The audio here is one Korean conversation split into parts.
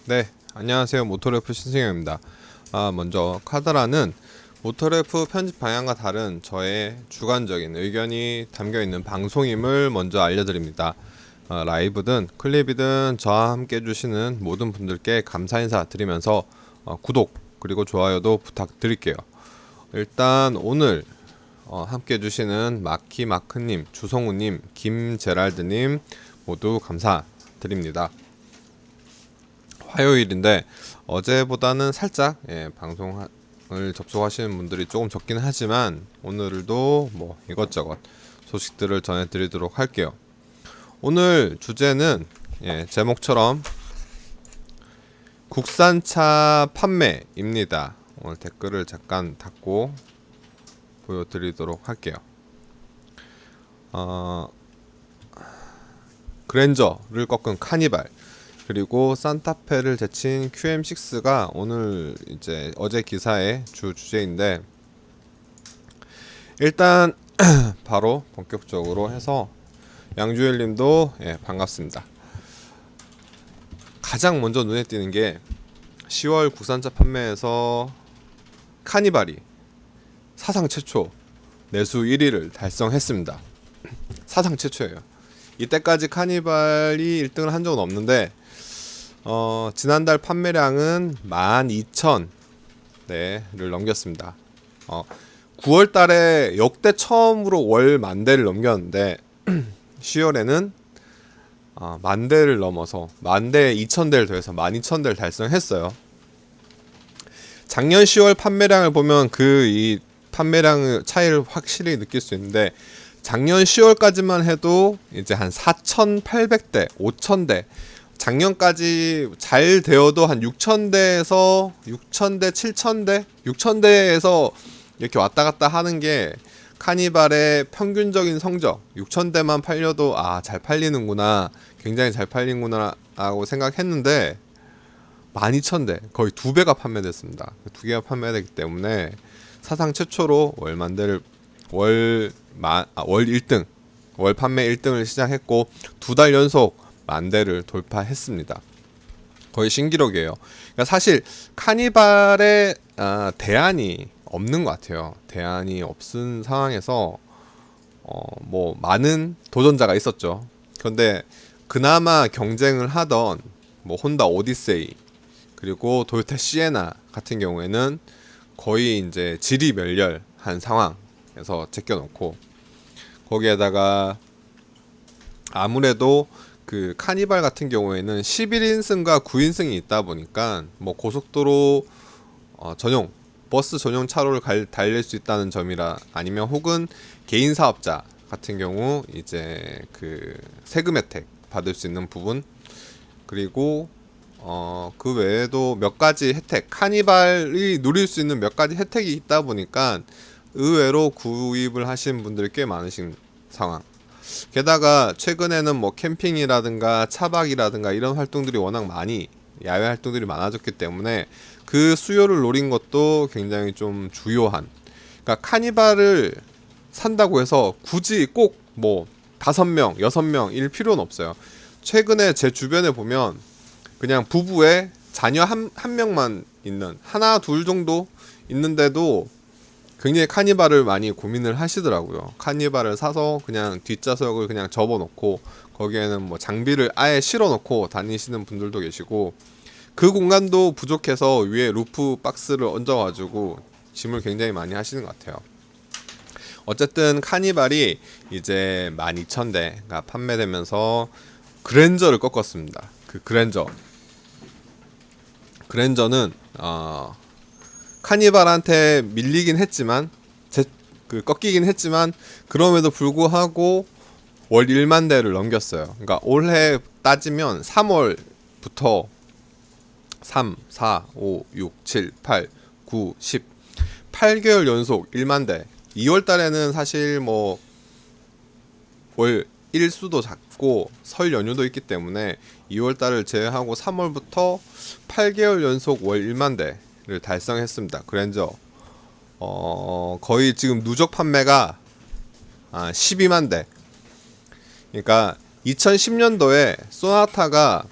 네, 안녕하세요. 모토레프 신승영입니다. 먼저 카드라는 모토레프 편집 방향과 다른 저의 주관적인 의견이 담겨있는 방송임을 먼저 알려드립니다. 라이브든 클립이든 저와 함께 해주시는 모든 분들께 감사 인사 드리면서 구독 그리고 좋아요도 부탁드릴게요. 일단 오늘 함께 해주시는 마키마크님, 주성우님, 김제랄드님 모두 감사드립니다. 화요일인데 어제보다는 살짝 방송을 접속하시는 분들이 조금 적긴 하지만 오늘도 뭐 이것저것 소식들을 전해드리도록 할게요. 오늘 주제는 제목처럼 국산차 판매입니다. 오늘 댓글을 잠깐 닫고 보여드리도록 할게요. 그랜저를 꺾은 카니발 그리고 산타페를 제친 QM6가 오늘 이제 어제 기사의 주제인데 일단 바로 본격적으로 해서 양주일님도 반갑습니다. 가장 먼저 눈에 띄는 게 10월 국산차 판매에서 카니발이 사상 최초 내수 1위를 달성했습니다. 사상 최초예요. 이때까지 카니발이 1등을 한 적은 없는데 지난달 판매량은 12,000대를 넘겼습니다. 9월 달에 역대 처음으로 월 만대를 넘겼는데 10월에는 만대를 넘어서 만대에 2,000대를 더해서 12,000대를 달성했어요. 작년 10월 판매량을 보면 이 판매량 차이를 확실히 느낄 수 있는데 작년 10월까지만 해도 이제 한 4,800대, 5,000대 작년까지 잘 되어도 한 6,000대에서 6,000대, 7,000대, 6,000대에서 이렇게 왔다 갔다 하는 게 카니발의 평균적인 성적 6,000대만 팔려도 잘 팔리는구나, 굉장히 잘 팔리는구나 라고 생각했는데 12,000대, 거의 2배가 판매됐습니다. 2개가 판매되기 때문에 사상 최초로 월 만대를 월 1등, 월 판매 1등을 시작했고 2달 연속 만대를 돌파했습니다. 거의 신기록이에요. 그러니까 사실 카니발의 대안이 없는 것 같아요. 대안이 없은 상황에서 뭐 많은 도전자가 있었죠. 그런데 그나마 경쟁을 하던 뭐 혼다 오디세이 그리고 도요타 시에나 같은 경우에는 거의 이제 지리멸렬한 상황에서 제껴놓고 거기에다가 아무래도 그 카니발 같은 경우에는 11인승과 9인승이 있다 보니까 뭐 고속도로 전용 버스 전용 차로를 달릴 수 있다는 점이라 아니면 혹은 개인 사업자 같은 경우 이제 그 세금 혜택 받을 수 있는 부분 그리고 그 외에도 몇 가지 혜택 카니발이 누릴 수 있는 몇 가지 혜택이 있다 보니까 의외로 구입을 하신 분들이 꽤 많으신 상황. 게다가 최근에는 뭐 캠핑이라든가 차박이라든가 이런 활동들이 워낙 많이 야외 활동들이 많아졌기 때문에 그 수요를 노린 것도 굉장히 좀 주요한. 그러니까 카니발을 산다고 해서 굳이 꼭 뭐 5명, 6명일 필요는 없어요. 최근에 제 주변에 보면 그냥 부부의 자녀 한 명만 있는 하나 둘 정도 있는데도 굉장히 카니발을 많이 고민을 하시더라고요. 카니발을 사서 그냥 뒷좌석을 그냥 접어놓고 거기에는 뭐 장비를 아예 실어놓고 다니시는 분들도 계시고 그 공간도 부족해서 위에 루프 박스를 얹어가지고 짐을 굉장히 많이 하시는 것 같아요. 어쨌든 카니발이 이제 12,000대가 판매되면서 그랜저를 꺾었습니다. 그 그랜저는 카니발한테 밀리긴 했지만 꺾이긴 했지만 그럼에도 불구하고 월 1만 대를 넘겼어요. 그러니까 올해 따지면 3월부터 3, 4, 5, 6, 7, 8, 9, 10 8개월 연속 1만 대. 2월 달에는 사실 뭐 월 일수도 작고 설 연휴도 있기 때문에 2월 달을 제외하고 3월부터 8개월 연속 월 1만 대를 달성했습니다. 그랜저 거의 지금 누적 판매가 12만 대. 그러니까 2010년도에 소나타가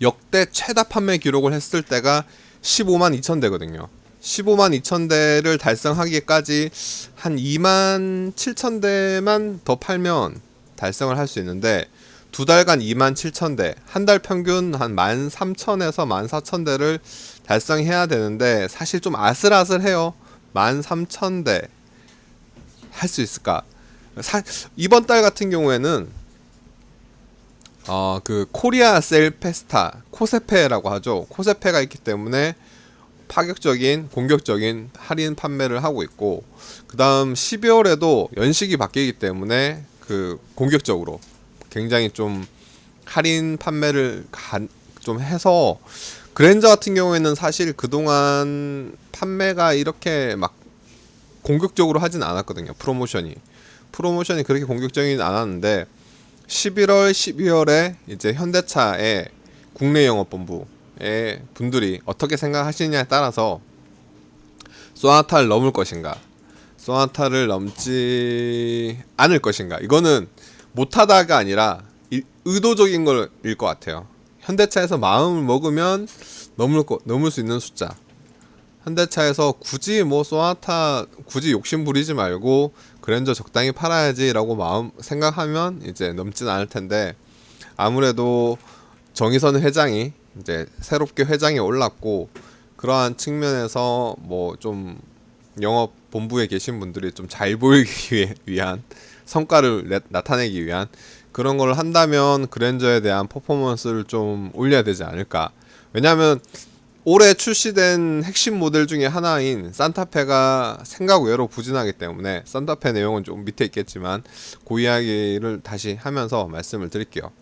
역대 최다 판매 기록을 했을 때가 15만 2천 대거든요. 15만 2천 대를 달성하기까지 한 2만 7천 대만 더 팔면 달성을 할 수 있는데, 두 달간 2만 7천 대, 한 달 평균 한 13,000에서 14,000대를 달성해야 되는데, 사실 좀 아슬아슬해요. 13,000대 할 수 있을까? 이번 달 같은 경우에는 그 코리아 셀 페스타, 코세페라고 하죠. 코세페가 있기 때문에 파격적인 공격적인 할인 판매를 하고 있고, 그 다음 12월에도 연식이 바뀌기 때문에 그 공격적으로 굉장히 좀 할인 판매를 좀 해서, 그랜저 같은 경우에는 사실 그동안 판매가 이렇게 막 공격적으로 하진 않았거든요. 프로모션이 그렇게 공격적이진 않았는데, 11월, 12월에 이제 현대차의 국내 영업본부의 분들이 어떻게 생각하시느냐에 따라서 소나타를 넘을 것인가, 소나타를 넘지 않을 것인가, 이거는 못하다가 아니라 의도적인 걸일 것 같아요. 현대차에서 마음을 먹으면 넘을 수 있는 숫자, 현대차에서 굳이 뭐 소나타 굳이 욕심 부리지 말고 그랜저 적당히 팔아야지라고 마음 생각하면 이제 넘진 않을 텐데, 아무래도 정의선 회장이 이제 새롭게 회장에 올랐고, 그러한 측면에서 뭐 좀 영업 본부에 계신 분들이 좀 잘 보이기 위한 성과를 나타내기 위한 그런 걸 한다면 그랜저에 대한 퍼포먼스를 좀 올려야 되지 않을까. 왜냐하면 올해 출시된 핵심 모델 중에 하나인 산타페가 생각 외로 부진하기 때문에, 산타페 내용은 좀 밑에 있겠지만 그 이야기를 다시 하면서 말씀을 드릴게요.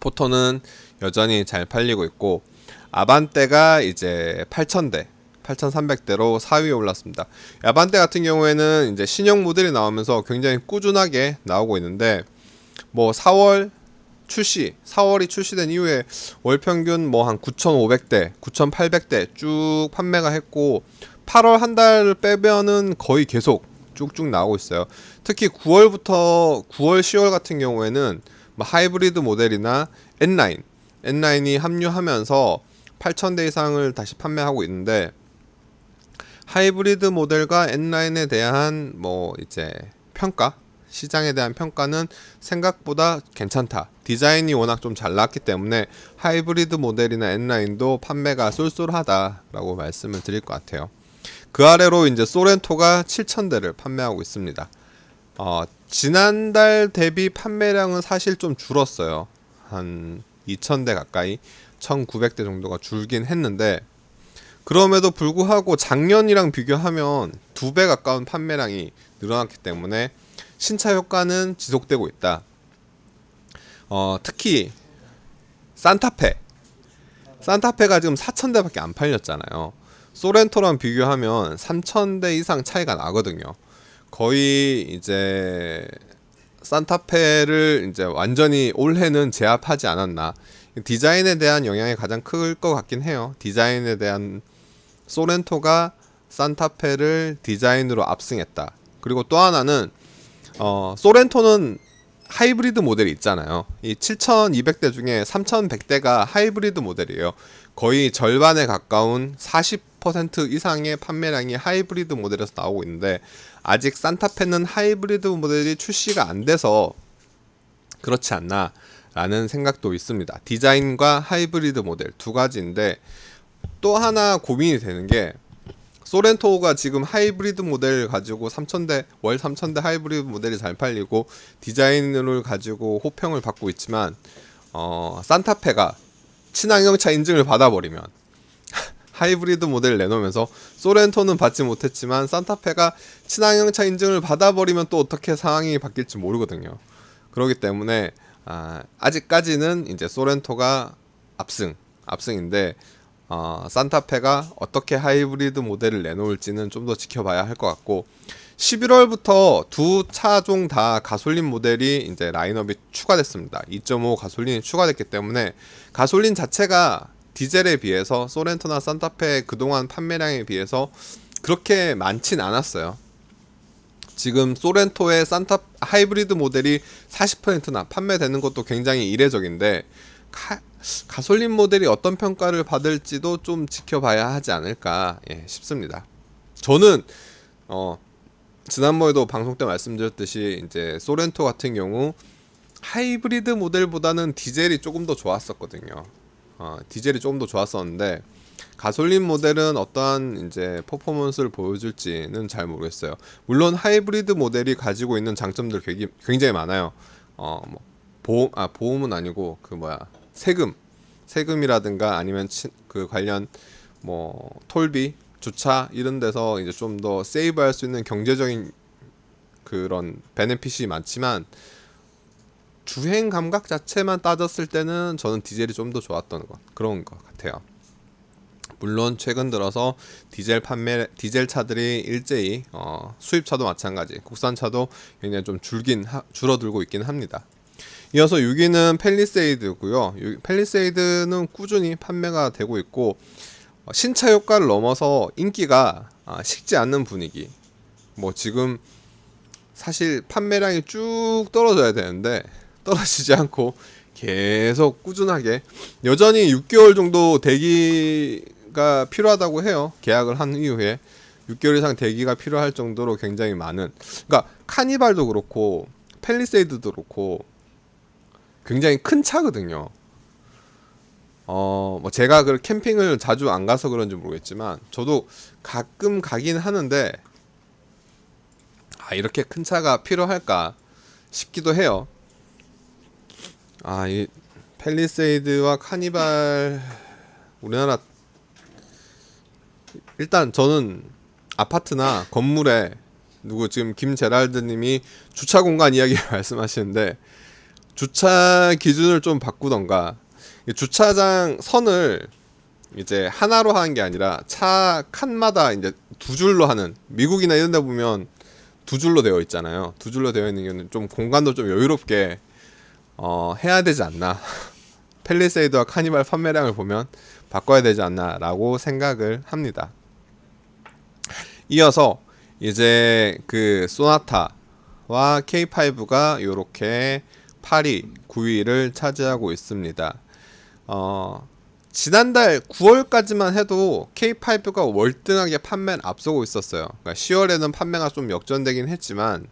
포터는 여전히 잘 팔리고 있고, 아반떼가 이제 8,000대 8,300대로 4위에 올랐습니다. 아반떼 같은 경우에는 이제 신형 모델이 나오면서 굉장히 꾸준하게 나오고 있는데, 뭐 4월이 출시된 이후에 월 평균 뭐 한 9,500대, 9,800대 쭉 판매가 했고, 8월 한 달을 빼면은 거의 계속 쭉쭉 나오고 있어요. 특히 9월, 10월 같은 경우에는 뭐 하이브리드 모델이나 N9이 합류하면서 8,000대 이상을 다시 판매하고 있는데, 하이브리드 모델과 N9에 대한 뭐 이제 시장에 대한 평가는 생각보다 괜찮다. 디자인이 워낙 좀 잘 나왔기 때문에 하이브리드 모델이나 N9도 판매가 쏠쏠하다라고 말씀을 드릴 것 같아요. 그 아래로 이제 소렌토가 7,000대를 판매하고 있습니다. 지난달 대비 판매량은 사실 좀 줄었어요. 한 2,000대 가까이, 1,900대 정도가 줄긴 했는데, 그럼에도 불구하고 작년이랑 비교하면 2배 가까운 판매량이 늘어났기 때문에 신차 효과는 지속되고 있다. 특히 산타페가 지금 4,000대밖에 안 팔렸잖아요. 소렌토랑 비교하면 3,000대 이상 차이가 나거든요. 거의 이제 산타페를 이제 완전히 올해는 제압하지 않았나. 디자인에 대한 영향이 가장 클 것 같긴 해요. 디자인에 대한 소렌토가 산타페를 디자인으로 압승했다. 그리고 또 하나는 소렌토는 하이브리드 모델이 있잖아요. 이 7,200대 중에 3,100대가 하이브리드 모델이에요. 거의 절반에 가까운 40% 이상의 판매량이 하이브리드 모델에서 나오고 있는데, 아직 산타페는 하이브리드 모델이 출시가 안 돼서 그렇지 않나 라는 생각도 있습니다. 디자인과 하이브리드 모델 두 가지인데, 또 하나 고민이 되는 게, 소렌토가 지금 하이브리드 모델 가지고 월 3,000대 하이브리드 모델이 잘 팔리고 디자인을 가지고 호평을 받고 있지만, 산타페가 친환경차 인증을 받아버리면 하이브리드 모델을 내놓으면서 소렌토는 받지 못했지만 산타페가 친환경차 인증을 받아버리면 또 어떻게 상황이 바뀔지 모르거든요. 그렇기 때문에 아직까지는 이제 소렌토가 압승인데, 산타페가 어떻게 하이브리드 모델을 내놓을지는 좀 더 지켜봐야 할 것 같고, 11월부터 두 차종 다 가솔린 모델이 이제 라인업이 추가됐습니다. 2.5 가솔린이 추가됐기 때문에 가솔린 자체가 디젤에 비해서 소렌토나 산타페 그동안 판매량에 비해서 그렇게 많진 않았어요. 지금 소렌토의 하이브리드 모델이 40%나 판매되는 것도 굉장히 이례적인데, 가솔린 모델이 어떤 평가를 받을지도 좀 지켜봐야 하지 않을까 싶습니다. 저는 지난번에도 방송 때 말씀드렸듯이 이제 소렌토 같은 경우 하이브리드 모델보다는 디젤이 조금 더 좋았었거든요. 디젤이 조금 더 좋았었는데 가솔린 모델은 어떠한 이제 퍼포먼스를 보여줄지는 잘 모르겠어요. 물론 하이브리드 모델이 가지고 있는 장점들 굉장히 많아요. 뭐 보험은 아니고 세금이라든가 아니면 그 관련 뭐 톨비, 주차 이런 데서 이제 좀 더 세이브할 수 있는 경제적인 그런 베네핏이 많지만 주행 감각 자체만 따졌을 때는 저는 디젤이 좀 더 좋았던 그런 것 같아요. 물론 최근 들어서 디젤 차들이 일제히 수입차도 마찬가지, 국산차도 굉장히 좀 줄어들고 있긴 합니다. 이어서 6위는 팰리세이드고요. 팰리세이드는 꾸준히 판매가 되고 있고 신차 효과를 넘어서 인기가 식지 않는 분위기. 뭐 지금 사실 판매량이 쭉 떨어져야 되는데 떨어지지 않고 계속 꾸준하게 여전히 6개월 정도 대기가 필요하다고 해요. 계약을 한 이후에 6개월 이상 대기가 필요할 정도로 굉장히 많은, 그러니까 카니발도 그렇고 팰리세이드도 그렇고 굉장히 큰 차거든요. 뭐 제가 그 캠핑을 자주 안 가서 그런지 모르겠지만 저도 가끔 가긴 하는데 이렇게 큰 차가 필요할까 싶기도 해요. 이 팰리세이드와 카니발 우리나라 일단 저는 아파트나 건물에 지금 김제랄드님이 주차 공간 이야기 말씀하시는데 주차 기준을 좀 바꾸던가 주차장 선을 이제 하나로 하는 게 아니라 차 칸마다 이제 두 줄로 하는, 미국이나 이런 데 보면 두 줄로 되어 있잖아요. 두 줄로 되어 있는 경우는 좀 공간도 좀 여유롭게 해야 되지 않나. 팰리세이드와 카니발 판매량을 보면 바꿔야 되지 않나 라고 생각을 합니다. 이어서 이제 그 소나타와 K5가 요렇게 8위, 9위를 차지하고 있습니다. 지난달 9월까지만 해도 K5가 월등하게 판매를 앞서고 있었어요. 그러니까 10월에는 판매가 좀 역전되긴 했지만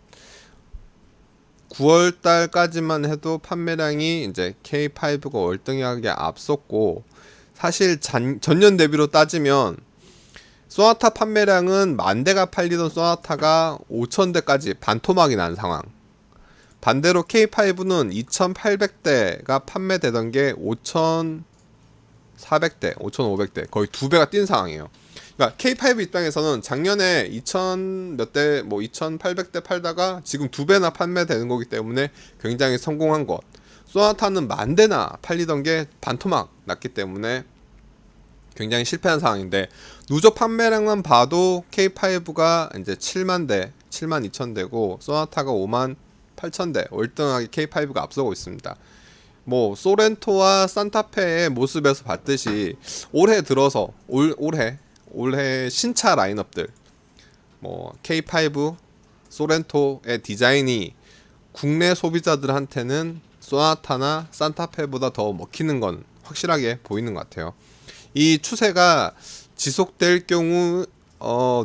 9월달까지만 해도 판매량이 이제 K5가 월등하게 앞섰고, 사실 전년 대비로 따지면 소나타 판매량은 10,000대가 팔리던 소나타가 5,000대까지 반토막이 난 상황. 반대로 K5는 2,800대가 판매되던 게 5,400대, 5,500대, 거의 2배가 뛴 상황이에요. 그러니까 K5 입장에서는 작년에 2,000몇 대, 2,800대 팔다가 지금 2배나 판매되는 거기 때문에 굉장히 성공한 것. 소나타는 10,000대나 팔리던 게 반토막 났기 때문에 굉장히 실패한 상황인데, 누적 판매량만 봐도 K5가 이제 70,000대, 72,000대고 소나타가 58,000대, 월등하게 K5가 앞서고 있습니다. 뭐 소렌토와 산타페의 모습에서 봤듯이 올해 들어서 올해 신차 라인업들, 뭐 K5, 소렌토의 디자인이 국내 소비자들한테는 소나타나 산타페보다 더 먹히는 건 확실하게 보이는 것 같아요. 이 추세가 지속될 경우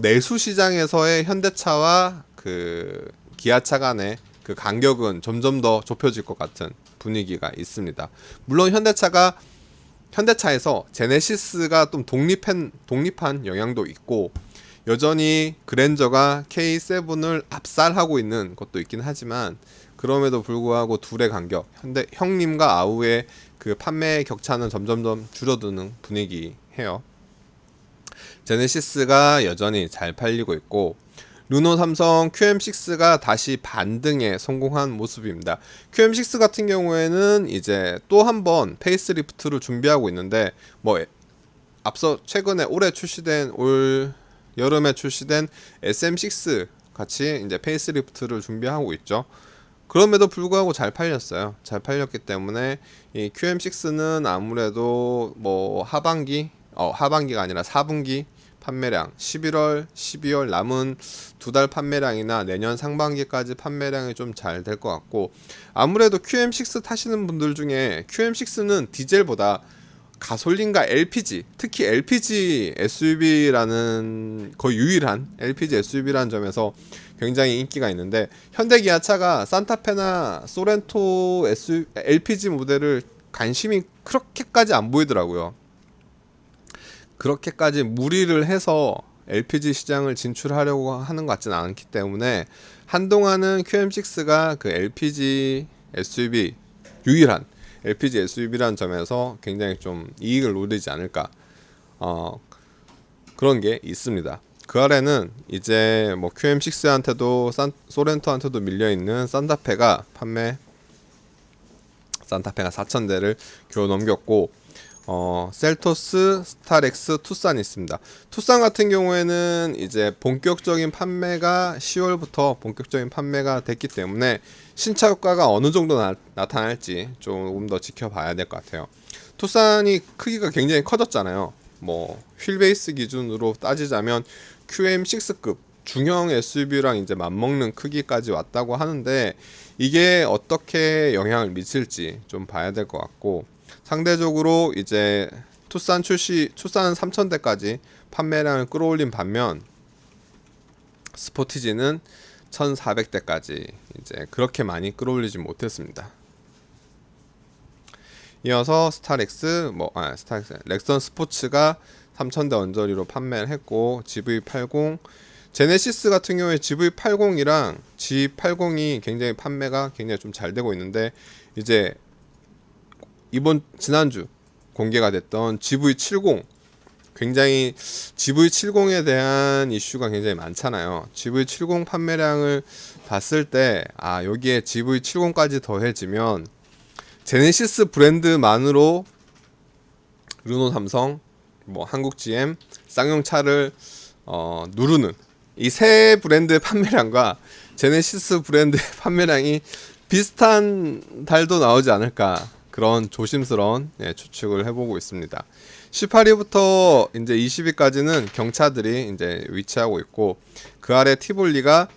내수 시장에서의 현대차와 그 기아차 간의 그 간격은 점점 더 좁혀질 것 같은 분위기가 있습니다. 물론 현대차에서 제네시스가 좀 독립한 영향도 있고 여전히 그랜저가 K7을 압살하고 있는 것도 있긴 하지만, 그럼에도 불구하고 둘의 간격, 형님과 아우의 그 판매 격차는 점점점 줄어드는 분위기해요. 제네시스가 여전히 잘 팔리고 있고 르노 삼성 QM6가 다시 반등에 성공한 모습입니다. QM6 같은 경우에는 이제 또 한 번 페이스리프트를 준비하고 있는데, 뭐 앞서 최근에 올 여름에 출시된 SM6 같이 이제 페이스리프트를 준비하고 있죠. 그럼에도 불구하고 잘 팔렸어요. 잘 팔렸기 때문에 이 QM6는 아무래도 뭐 하반기가 아니라 4분기 판매량 11월, 12월 남은 두 달 판매량이나 내년 상반기까지 판매량이 좀 잘 될 것 같고, 아무래도 QM6 타시는 분들 중에 QM6는 디젤보다 가솔린과 LPG, 특히 LPG SUV라는 거의 유일한 LPG SUV라는 점에서 굉장히 인기가 있는데, 현대 기아차가 산타페나 소렌토 LPG 모델을 관심이 그렇게까지 안 보이더라고요. 그렇게까지 무리를 해서 LPG 시장을 진출하려고 하는 것 같지는 않기 때문에 한동안은 QM6가 그 LPG SUV, 유일한 LPG SUV라는 점에서 굉장히 좀 이익을 노리지 않을까, 그런 게 있습니다. 그 아래는 이제 뭐 QM6한테도 소렌토한테도 밀려있는 산타페가 4,000대를 겨우 넘겼고, 셀토스, 스타렉스, 투싼이 있습니다. 투싼 같은 경우에는 이제 본격적인 판매가 10월부터 본격적인 판매가 됐기 때문에 신차 효과가 어느 정도 나타날지 조금 더 지켜봐야 될 것 같아요. 투싼이 크기가 굉장히 커졌잖아요. 뭐 휠베이스 기준으로 따지자면 QM6급 중형 SUV랑 이제 맞먹는 크기까지 왔다고 하는데, 이게 어떻게 영향을 미칠지 좀 봐야 될 것 같고, 상대적으로 이제 투싼은 3,000대까지 판매량을 끌어올린 반면 스포티지는 1,400대까지 이제 그렇게 많이 끌어올리지 못했습니다. 이어서 렉선 스포츠가 3,000대 언저리로 판매를 했고, GV80, 제네시스 같은 경우에 GV80이랑 G80이 굉장히 판매가 굉장히 좀 잘 되고 있는데, 이제 지난주 공개가 됐던 GV70, 굉장히 GV70에 대한 이슈가 굉장히 많잖아요. GV70 판매량을 봤을 때 여기에 GV70까지 더해지면 제네시스 브랜드만으로 르노, 삼성, 뭐 한국 GM, 쌍용차를 누르는 이 세 브랜드의 판매량과 제네시스 브랜드의 판매량이 비슷한 달도 나오지 않을까, 그런 조심스러운 추측을 해보고 있습니다. 18위부터 이제 20위까지는 경차들이 이제 위치하고 있고, 그 아래 티볼리가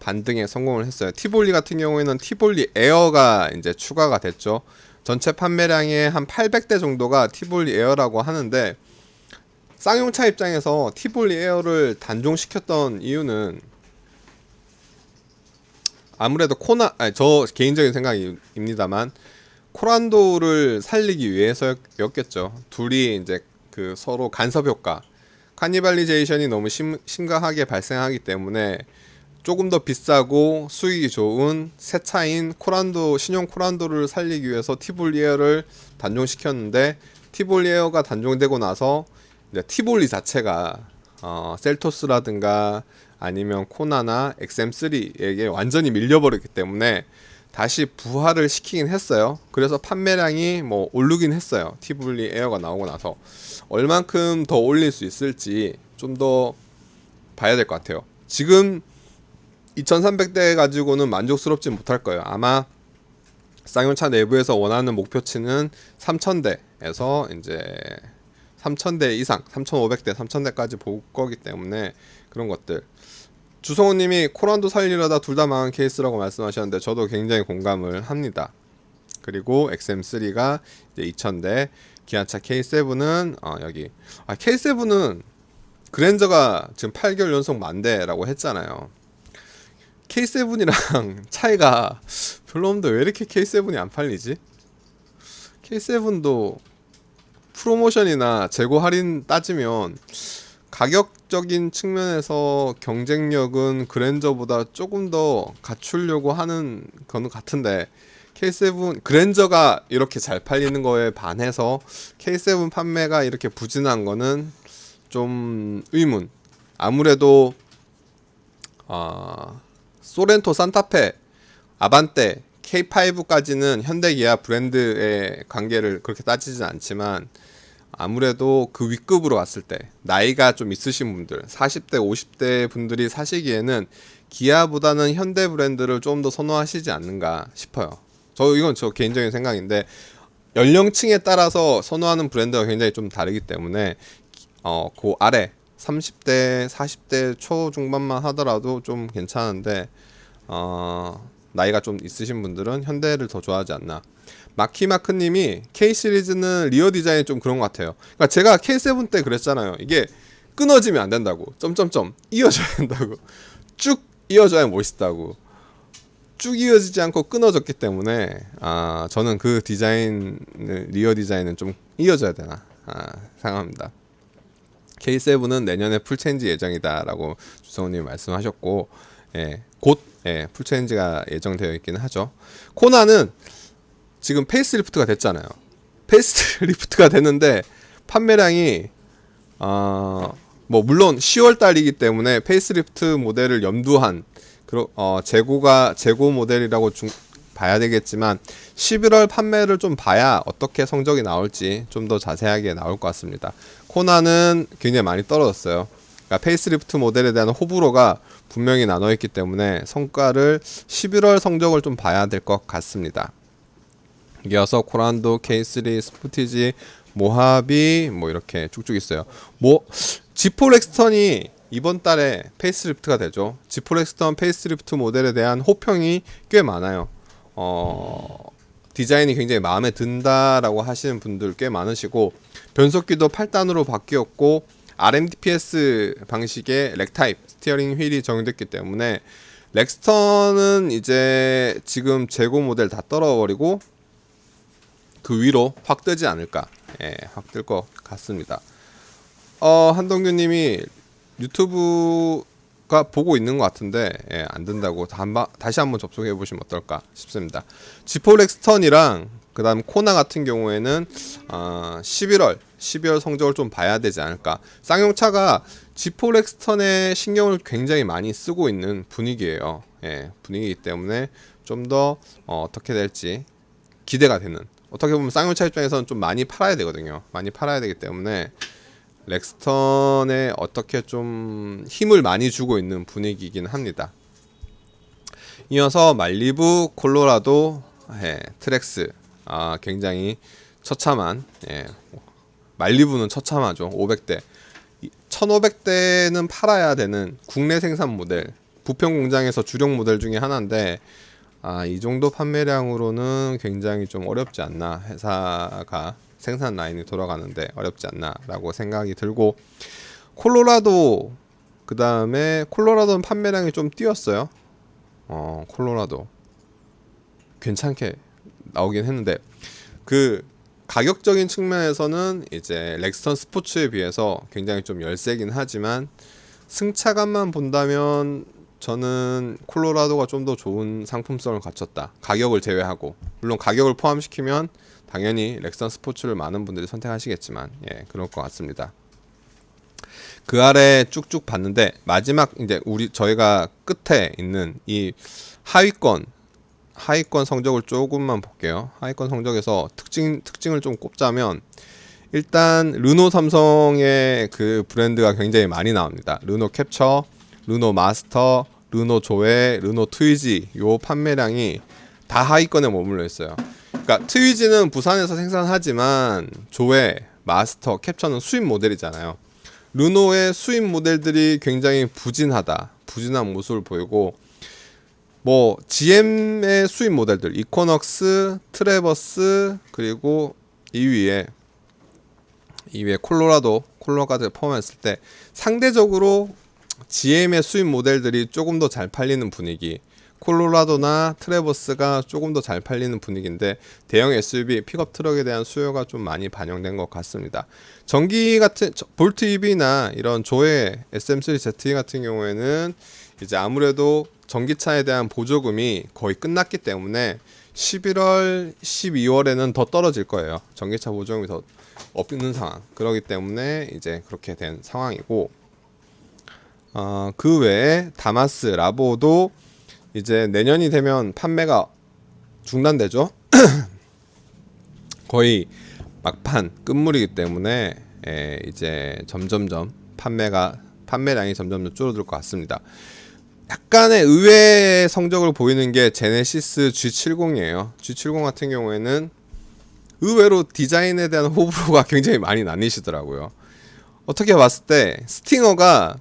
반등에 성공을 했어요. 티볼리 같은 경우에는 티볼리 에어가 이제 추가가 됐죠. 전체 판매량의 한 800대 정도가 티볼리 에어라고 하는데, 쌍용차 입장에서 티볼리 에어를 단종시켰던 이유는 아무래도 저 개인적인 생각입니다만 코란도를 살리기 위해서였겠죠. 둘이 이제 그 서로 간섭 효과, 카니발리제이션이 너무 심각하게 발생하기 때문에 조금 더 비싸고 수익이 좋은 새 차인 신형 코란도를 살리기 위해서 티볼리 에어를 단종시켰는데, 티볼리 에어가 단종되고 나서 이제 티볼리 자체가 셀토스라든가 아니면 코나나 XM3에게 완전히 밀려버렸기 때문에 다시 부활을 시키긴 했어요. 그래서 판매량이 뭐 오르긴 했어요. 티볼리 에어가 나오고 나서 얼만큼 더 올릴 수 있을지 좀 더 봐야 될 것 같아요. 지금 2,300대 가지고는 만족스럽지 못할 거예요. 아마 쌍용차 내부에서 원하는 목표치는 3,000대에서 이제 3,000대 이상, 3,500대, 3,000대까지 볼 거기 때문에 그런 것들. 주성호님이 코란도 살리려다 둘 다 망한 케이스라고 말씀하셨는데 저도 굉장히 공감을 합니다. 그리고 XM3가 이제 2,000대, 기아차 K7은 여기 K7은 그랜저가 지금 8개월 연속 만대라고 했잖아요. K7이랑 차이가 별로 없는데 왜 이렇게 K7이 안 팔리지? K7도 프로모션이나 재고 할인 따지면 가격적인 측면에서 경쟁력은 그랜저보다 조금 더 갖추려고 하는 건 같은데, K7 그랜저가 이렇게 잘 팔리는 거에 반해서 K7 판매가 이렇게 부진한 거는 좀 의문. 아무래도 소렌토, 산타페, 아반떼, K5까지는 현대기아 브랜드의 관계를 그렇게 따지진 않지만, 아무래도 그 윗급으로 왔을 때 나이가 좀 있으신 분들, 40대 50대 분들이 사시기에는 기아보다는 현대 브랜드를 좀 더 선호하시지 않는가 싶어요. 이건 저 개인적인 생각인데, 연령층에 따라서 선호하는 브랜드가 굉장히 좀 다르기 때문에 그 아래 30대, 40대 초중반만 하더라도 좀 괜찮은데 나이가 좀 있으신 분들은 현대를 더 좋아하지 않나. 마키마크님이 K 시리즈는 리어 디자인이 좀 그런 것 같아요. 그러니까 제가 K7 때 그랬잖아요. 이게 끊어지면 안 된다고. 점점점 이어져야 된다고. 쭉 이어져야 멋있다고. 쭉 이어지지 않고 끊어졌기 때문에 저는 그 디자인 리어 디자인은 좀 이어져야 되나 생각합니다. K7은 내년에 풀체인지 예정이다라고 주성우님 말씀하셨고 곧 풀체인지가 예정되어 있기는 하죠. 코나는 지금 페이스리프트가 됐잖아요. 페이스리프트가 됐는데 판매량이 뭐 물론 10월 달이기 때문에 페이스리프트 모델을 염두한 재고 모델이라고 봐야 되겠지만 11월 판매를 좀 봐야 어떻게 성적이 나올지 좀 더 자세하게 나올 것 같습니다. 코나는 굉장히 많이 떨어졌어요. 그러니까 페이스리프트 모델에 대한 호불호가 분명히 나눠 있기 때문에 성과를 11월 성적을 좀 봐야 될 것 같습니다. 이어서 코란도, K3, 스포티지, 모하비 뭐 이렇게 쭉쭉 있어요. 지포 렉스턴이 이번 달에 페이스리프트가 되죠. 지포 렉스턴 페이스리프트 모델에 대한 호평이 꽤 많아요. 디자인이 굉장히 마음에 든다라고 하시는 분들 꽤 많으시고 변속기도 8단으로 바뀌었고 RMDPS 방식의 렉 타입 스티어링 휠이 적용됐기 때문에 렉스턴은 이제 지금 재고 모델 다 떨어버리고 그 위로 확 뜨지 않을까. 확 뜰 것 같습니다. 한동규님이 유튜브가 보고 있는 것 같은데 안 된다고 다시 한번 접속해 보시면 어떨까 싶습니다. 지포 렉스턴이랑 그 다음 코나 같은 경우에는 12월 성적을 좀 봐야 되지 않을까. 쌍용차가 지포 렉스턴에 신경을 굉장히 많이 쓰고 있는 분위기예요. 분위기이기 때문에 좀 더 어떻게 될지 기대가 되는. 어떻게 보면 쌍용차 입장에서는 좀 많이 팔아야 되거든요. 많이 팔아야 되기 때문에 렉스턴에 어떻게 좀 힘을 많이 주고 있는 분위기이긴 합니다. 이어서 말리부, 콜로라도, 트렉스 굉장히 처참한 말리부는 처참하죠. 500대 1500대는 팔아야 되는 국내 생산 모델 부평 공장에서 주력 모델 중에 하나인데 이 정도 판매량으로는 굉장히 좀 어렵지 않나. 회사가 생산 라인이 돌아가는데 어렵지 않나 라고 생각이 들고 콜로라도 그 다음에 콜로라도는 판매량이 좀 뛰었어요. 콜로라도 괜찮게 나오긴 했는데 그 가격적인 측면에서는 이제 렉스턴 스포츠에 비해서 굉장히 좀 열세긴 하지만 승차감만 본다면 저는 콜로라도가 좀 더 좋은 상품성을 갖췄다. 가격을 제외하고 물론 가격을 포함시키면 당연히 렉선 스포츠를 많은 분들이 선택하시겠지만 그럴 것 같습니다. 그 아래 쭉쭉 봤는데 마지막 이제 저희가 끝에 있는 이 하위권 성적을 조금만 볼게요. 하위권 성적에서 특징을 좀 꼽자면 일단 르노 삼성의 그 브랜드가 굉장히 많이 나옵니다. 르노 캡처, 르노 마스터, 르노 조에, 르노 트위지 요 판매량이 다 하위권에 머물러 있어요. 그러니까 트위지는 부산에서 생산하지만 조에, 마스터, 캡처는 수입 모델이잖아요. 르노의 수입 모델들이 굉장히 부진한 모습을 보이고 뭐 GM의 수입 모델들 이코넉스, 트래버스 그리고 이 위에 콜로라도까지 포함했을 때 상대적으로 GM의 수입 모델들이 조금 더 잘 팔리는 분위기. 콜로라도나 트래버스가 조금 더 잘 팔리는 분위기인데 대형 SUV, 픽업 트럭에 대한 수요가 좀 많이 반영된 것 같습니다. 전기 같은 볼트 EV나 이런 조의 SM3ZE 같은 경우에는 이제 아무래도 전기차에 대한 보조금이 거의 끝났기 때문에 11월, 12월에는 더 떨어질 거예요. 전기차 보조금이 더 없는 상황. 그렇기 때문에 이제 그렇게 된 상황이고 그 외에 다마스, 라보도 이제 내년이 되면 판매가 중단되죠. 거의 막판 끝물이기 때문에 이제 점점점 판매량이 점점 줄어들 것 같습니다. 약간의 의외의 성적을 보이는 게 제네시스 G70이에요. G70 같은 경우에는 의외로 디자인에 대한 호불호가 굉장히 많이 나뉘시더라고요. 어떻게 봤을 때 스팅어가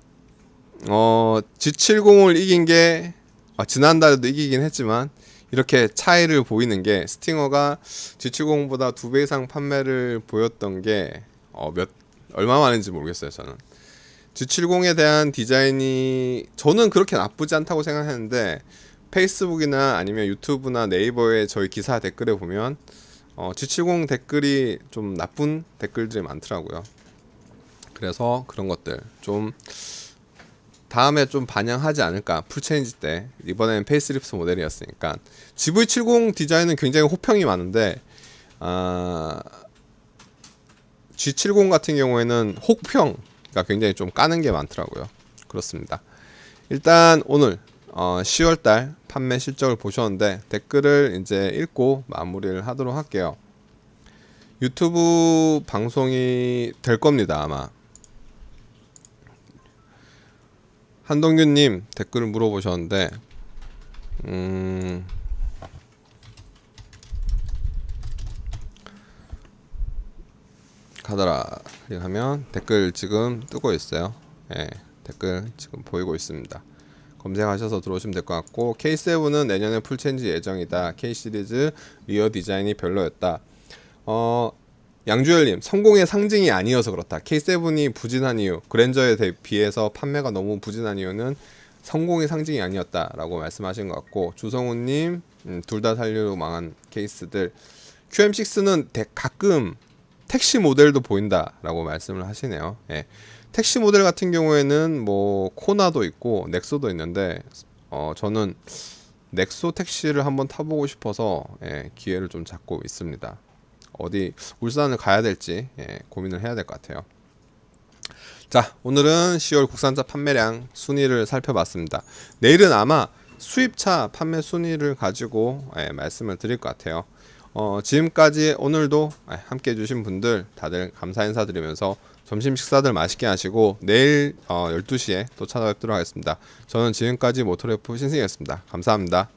G70을 이긴 게 지난달에도 이기긴 했지만 이렇게 차이를 보이는 게 스팅어가 G70보다 2배 이상 판매를 보였던 게 얼마 만인지 모르겠어요. 저는 G70에 대한 디자인이 저는 그렇게 나쁘지 않다고 생각했는데 페이스북이나 아니면 유튜브나 네이버에 저희 기사 댓글에 보면 G70 댓글이 좀 나쁜 댓글들이 많더라고요. 그래서 그런 것들 좀 다음에 좀 반영하지 않을까. 풀체인지 때 이번에는 페이스리프트 모델이었으니까. GV70 디자인은 굉장히 호평이 많은데 G70 같은 경우에는 혹평가 굉장히 좀 까는 게 많더라고요. 그렇습니다. 일단 오늘 10월달 판매 실적을 보셨는데 댓글을 이제 읽고 마무리를 하도록 할게요. 유튜브 방송이 될 겁니다. 아마 한동규님 댓글을 물어보셨는데 가더라 하면 댓글 지금 뜨고 있어요. 예, 댓글 지금 보이고 있습니다. 검색하셔서 들어오시면 될 것 같고 K7은 내년에 풀체인지 예정이다. K시리즈 리어 디자인이 별로였다. 양주열님 성공의 상징이 아니어서 그렇다. K7이 부진한 이유 그랜저에 비해서 판매가 너무 부진한 이유는 성공의 상징이 아니었다라고 말씀하신 것 같고 주성훈님 둘 다 살려로 망한 케이스들 QM6는 가끔 택시 모델도 보인다라고 말씀을 하시네요. 예. 택시 모델 같은 경우에는 뭐 코나도 있고 넥소도 있는데 저는 넥소 택시를 한번 타보고 싶어서 기회를 좀 잡고 있습니다. 어디 울산을 가야 될지 고민을 해야 될 것 같아요. 자, 오늘은 10월 국산차 판매량 순위를 살펴봤습니다. 내일은 아마 수입차 판매 순위를 가지고 말씀을 드릴 것 같아요. 지금까지 오늘도 함께 해주신 분들 다들 감사 인사드리면서 점심 식사들 맛있게 하시고 내일 12시에 또 찾아뵙도록 하겠습니다. 저는 지금까지 모토레프 신승이었습니다. 감사합니다.